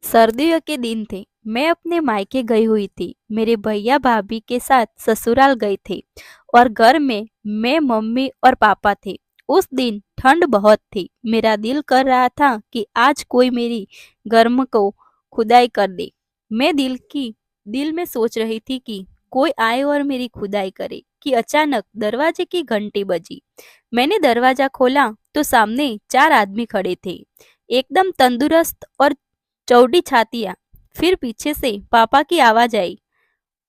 सर्दियों के दिन थे। मैं अपने मायके गई हुई थी। मेरे भैया भाभी के साथ ससुराल गए थे और घर में मैं, मम्मी और पापा थे। उस दिन ठंड बहुत थी। मेरा दिल कर रहा था कि आज कोई मेरी गर्म को खुदाई कर दे। मैं दिल में सोच रही थी कि कोई आए और मेरी खुदाई करे कि अचानक दरवाजे की घंटी बजी। मैंने दरवाजा खोला तो सामने चार आदमी खड़े थे, एकदम तंदुरुस्त और चौड़ी छातियां। फिर पीछे से पापा की आवाज आई,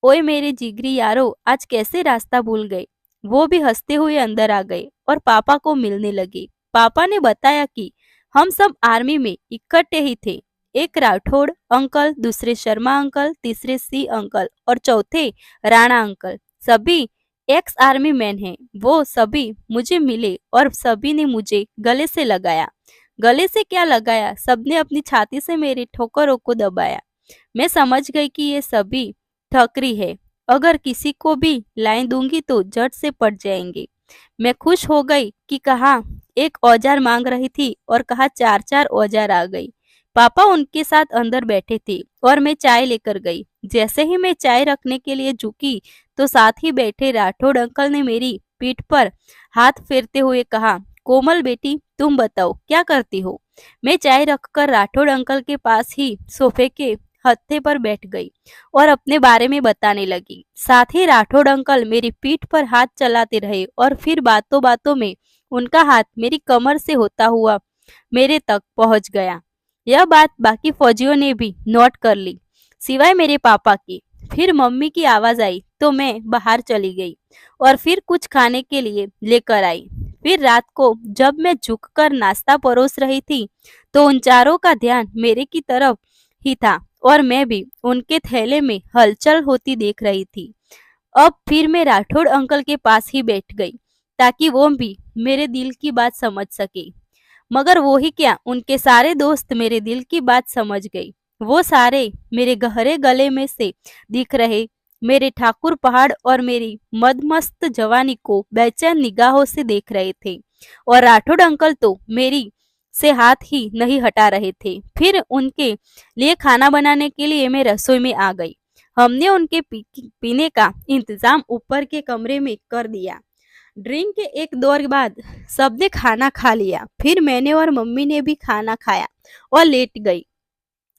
ओए मेरे जिगरी यारो, आज कैसे रास्ता भूल गए। वो भी हंसते हुए अंदर आ गए और पापा को मिलने लगे। पापा ने बताया कि हम सब आर्मी में इकट्ठे ही थे। एक राठौड़ अंकल, दूसरे शर्मा अंकल, तीसरे सी अंकल और चौथे राणा अंकल, सभी एक्स आर्मी मैन हैं। वो सभी मुझे मिले और सभी ने मुझे गले से लगाया। गले से क्या लगाया, सबने अपनी छाती से मेरे ठोकरों को दबाया। मैं समझ गई कि ये सभी ठकरी है। अगर किसी को भी लाइन दूंगी तो जट से पट जाएंगे। मैं खुश हो गई कि कहा एक औजार मांग रही थी और कहा चार चार औजार आ गई। पापा उनके साथ अंदर बैठे थे और मैं चाय लेकर गई। जैसे ही मैं चाय रखने के लिए झुकी तो साथ ही बैठे राठौड़ अंकल ने मेरी पीठ पर हाथ फेरते हुए कहा, कोमल बेटी, तुम बताओ क्या करती हो। मैं चाय रखकर राठौड़ अंकल के पास ही सोफे के हत्थे पर बैठ गई और अपने बारे में बताने लगी। साथ ही राठौड़ अंकल मेरी पीठ पर हाथ चलाते रहे और फिर बातों बातों में उनका हाथ मेरी कमर से होता हुआ मेरे तक पहुंच गया। यह बात बाकी फौजियों ने भी नोट कर ली, सिवाय मेरे पापा की। फिर मम्मी की आवाज आई तो मैं बाहर चली गई और फिर कुछ खाने के लिए लेकर आई। फिर रात को जब मैं झुककर नाश्ता परोस रही थी तो उन चारों का ध्यान मेरे की तरफ ही था और मैं भी उनके थैले में हलचल होती देख रही थी। अब फिर मैं राठौड़ अंकल के पास ही बैठ गई ताकि वो भी मेरे दिल की बात समझ सके। मगर वो ही क्या, उनके सारे दोस्त मेरे दिल की बात समझ गई। वो सारे मेरे गहरे गले में से दिख रहे मेरे ठाकुर पहाड़ और मेरी मदमस्त जवानी को बेचैन निगाहों से देख रहे थे और राठौड़ अंकल तो मेरी से हाथ ही नहीं हटा रहे थे। फिर उनके लिए खाना बनाने के लिए मैं रसोई में आ गई। हमने उनके पीने का इंतजाम ऊपर के कमरे में कर दिया। ड्रिंक के एक दौर बाद सबने खाना खा लिया। फिर मैंने और मम्मी ने भी खाना खाया और लेट गई।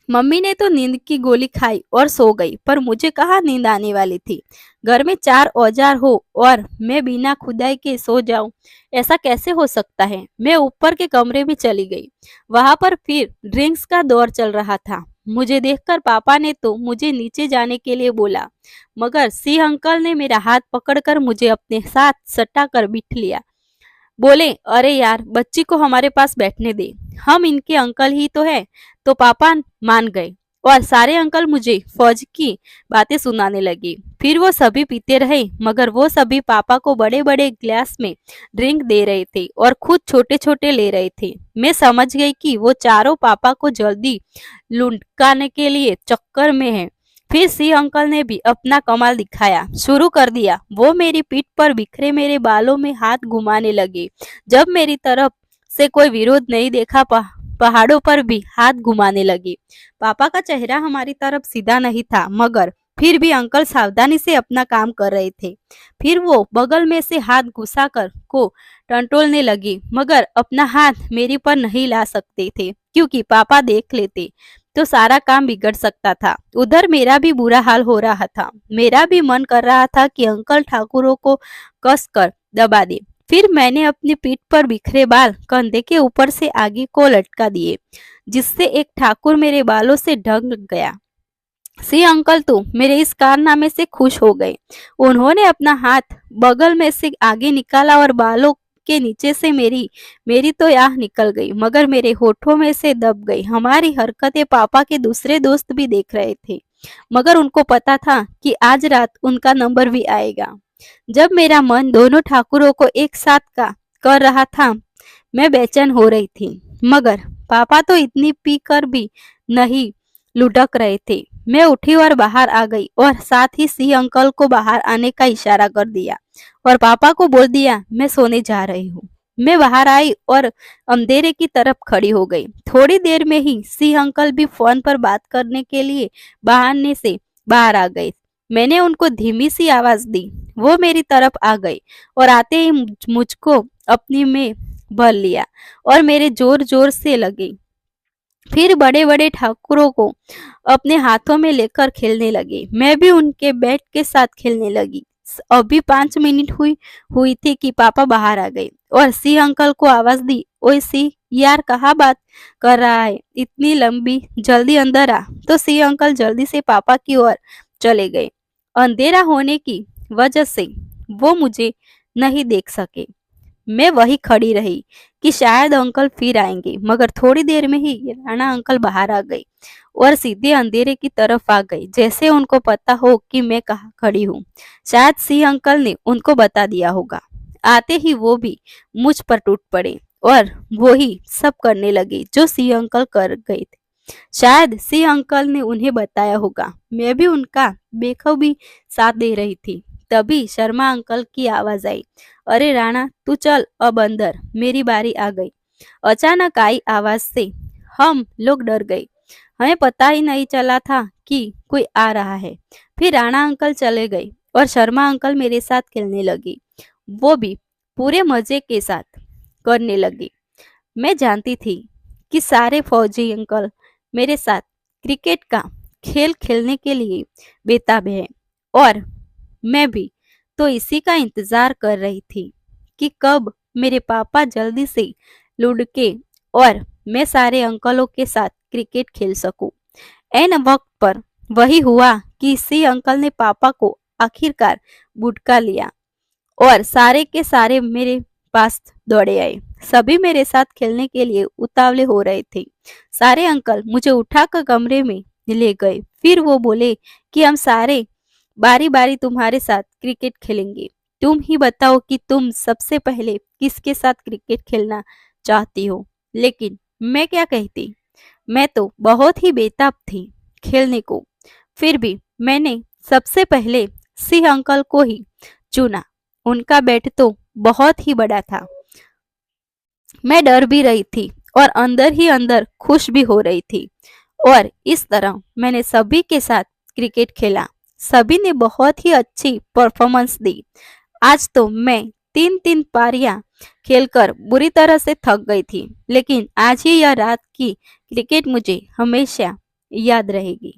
मम्मी ने तो नींद की गोली खाई और सो गई, पर मुझे कहाँ नींद आने वाली थी। घर में चार औजार हो और मैं बिना खुदाई के सो जाऊं, ऐसा कैसे हो सकता है। मैं ऊपर के कमरे में चली गई। वहां पर फिर ड्रिंक्स का दौर चल रहा था। मुझे देखकर पापा ने तो मुझे नीचे जाने के लिए बोला, मगर सी अंकल ने मेरा हाथ पकड़कर मुझे अपने साथ सटा कर बिठ लिया। बोले, अरे यार, बच्ची को हमारे पास बैठने दे, हम इनके अंकल ही तो है। तो पापा मान गए और सारे अंकल मुझे फौज की बातें सुनाने लगे। फिर वो सभी पीते रहे, मगर वो सभी पापा को बड़े बड़े ग्लास में ड्रिंक दे रहे थे और खुद छोटे छोटे ले रहे थे। मैं समझ गई कि वो चारों पापा को जल्दी लुढ़काने के लिए चक्कर में है। फिर सी अंकल ने भी अपना कमाल दिखाया शुरू कर दिया। वो मेरी पीठ पर बिखरे मेरे बालों में हाथ घुमाने लगे। जब मेरी तरफ से कोई विरोध नहीं देखा, पहाड़ों पर भी हाथ घुमाने लगे। पापा का चेहरा हमारी तरफ सीधा नहीं था, मगर फिर भी अंकल सावधानी से अपना काम कर रहे थे। फिर वो बगल में से हाथ घुसाकर को टंटोलने लगे, मगर अपना हाथ मेरे पर नहीं ला सकते थे क्योंकि पापा देख लेते तो सारा काम बिगड़ सकता था। उधर मेरा भी बुरा हाल हो रहा था। मेरा भी मन कर रहा था कि अंकल ठाकुरों को कस कर दबा दे। फिर मैंने अपनी पीठ पर बिखरे बाल कंधे के ऊपर से आगे को लटका दिए, जिससे एक ठाकुर मेरे बालों से ढंग गया। सी अंकल तो मेरे इस कारनामे से खुश हो गए। उन्होंने अपना हाथ बगल में से आगे निकाला और बालों के नीचे से मेरी तो आह निकल गई, मगर मेरे होठों में से दब गई। हमारी हरकतें पापा के दूसरे दोस्त भी देख रहे थे, मगर उनको पता था कि आज रात उनका नंबर भी आएगा। जब मेरा मन दोनों ठाकुरों को एक साथ का कर रहा था, मैं बेचैन हो रही थी, मगर पापा तो इतनी पी कर भी नहीं लुढ़क रहे थे। मैं उठी और बाहर आ गई और साथ ही सी अंकल को बाहर आने का इशारा कर दिया और पापा को बोल दिया, मैं सोने जा रही हूँ। मैं बाहर आई और अंधेरे की तरफ खड़ी हो गई। थोड़ी देर में ही सिंह अंकल भी फोन पर बात करने के लिए बहाने से बाहर आ गए। मैंने उनको धीमी सी आवाज दी। वो मेरी तरफ आ गई और आते ही मुझको अपनी में भर लिया और मेरे जोर जोर से लगे। फिर बड़े बड़े ठाकुरों को अपने हाथों में लेकर खेलने लगे। मैं भी उनके बैट के साथ खेलने लगी। अभी 5 मिनट हुई थी कि पापा बाहर आ गए और सिंह अंकल को आवाज दी, ओए सिंह यार, कहाँ बात कर रहा है इतनी लंबी, जल्दी अंदर आ। तो सिंह अंकल जल्दी से पापा की ओर चले गए। अंधेरा होने की वजह से वो मुझे नहीं देख सके। मैं वही खड़ी रही कि शायद अंकल फिर आएंगे, मगर थोड़ी देर में ही राणा अंकल बाहर आ गए और सीधे अंधेरे की तरफ आ गए, जैसे उनको पता हो कि मैं कहाँ खड़ी हूँ। शायद सिंह अंकल ने उनको बता दिया होगा। आते ही वो भी मुझ पर टूट पड़े और वो ही सब करने लगे जो सिंह अंकल कर गए थे। शायद सिंह अंकल ने उन्हें बताया होगा। मैं भी उनका बेखूबी साथ दे रही थी। तभी शर्मा अंकल की आवाज आई, अरे राणा तू चल अब अंदर, मेरी बारी आ गई। अचानक आई आवाज से हम लोग डर गए। हमें पता ही नहीं चला था कि कोई आ रहा है। फिर राणा अंकल चले गए और शर्मा अंकल मेरे साथ खेलने लगे। वो भी पूरे मजे के साथ करने लगे। मैं जानती थी कि सारे फौजी अंकल मेरे साथ क्रिकेट का खेल खेलने के लिए बेताब हैं और मैं भी तो इसी का इंतजार कर रही थी कि कब मेरे पापा जल्दी से लुढ़के और मैं सारे अंकलों के साथ क्रिकेट खेल सकूं। ऐन वक्त पर वही हुआ कि इसी अंकल ने पापा को आखिरकार बुटका लिया और सारे के सारे मेरे पास दौड़े आए। सभी मेरे साथ खेलने के लिए उतावले हो रहे थे। सारे अंकल मुझे उठाकर कमरे में ले गए। फिर वो बोले कि हम सारे बारी बारी तुम्हारे साथ क्रिकेट खेलेंगे। तुम ही बताओ कि तुम सबसे पहले किसके साथ क्रिकेट खेलना चाहती हो। लेकिन मैं क्या कहती, मैं तो बहुत ही बेताब थी खेलने को। फिर भी मैंने सबसे पहले सिंह अंकल को ही चुना। उनका बैट तो बहुत ही बड़ा था। मैं डर भी रही थी और अंदर ही अंदर खुश भी हो रही थी। और इस तरह मैंने सभी के साथ क्रिकेट खेला। सभी ने बहुत ही अच्छी परफॉर्मेंस दी। आज तो मैं 3-3 पारियां खेलकर बुरी तरह से थक गई थी, लेकिन आज ही यह रात की क्रिकेट मुझे हमेशा याद रहेगी।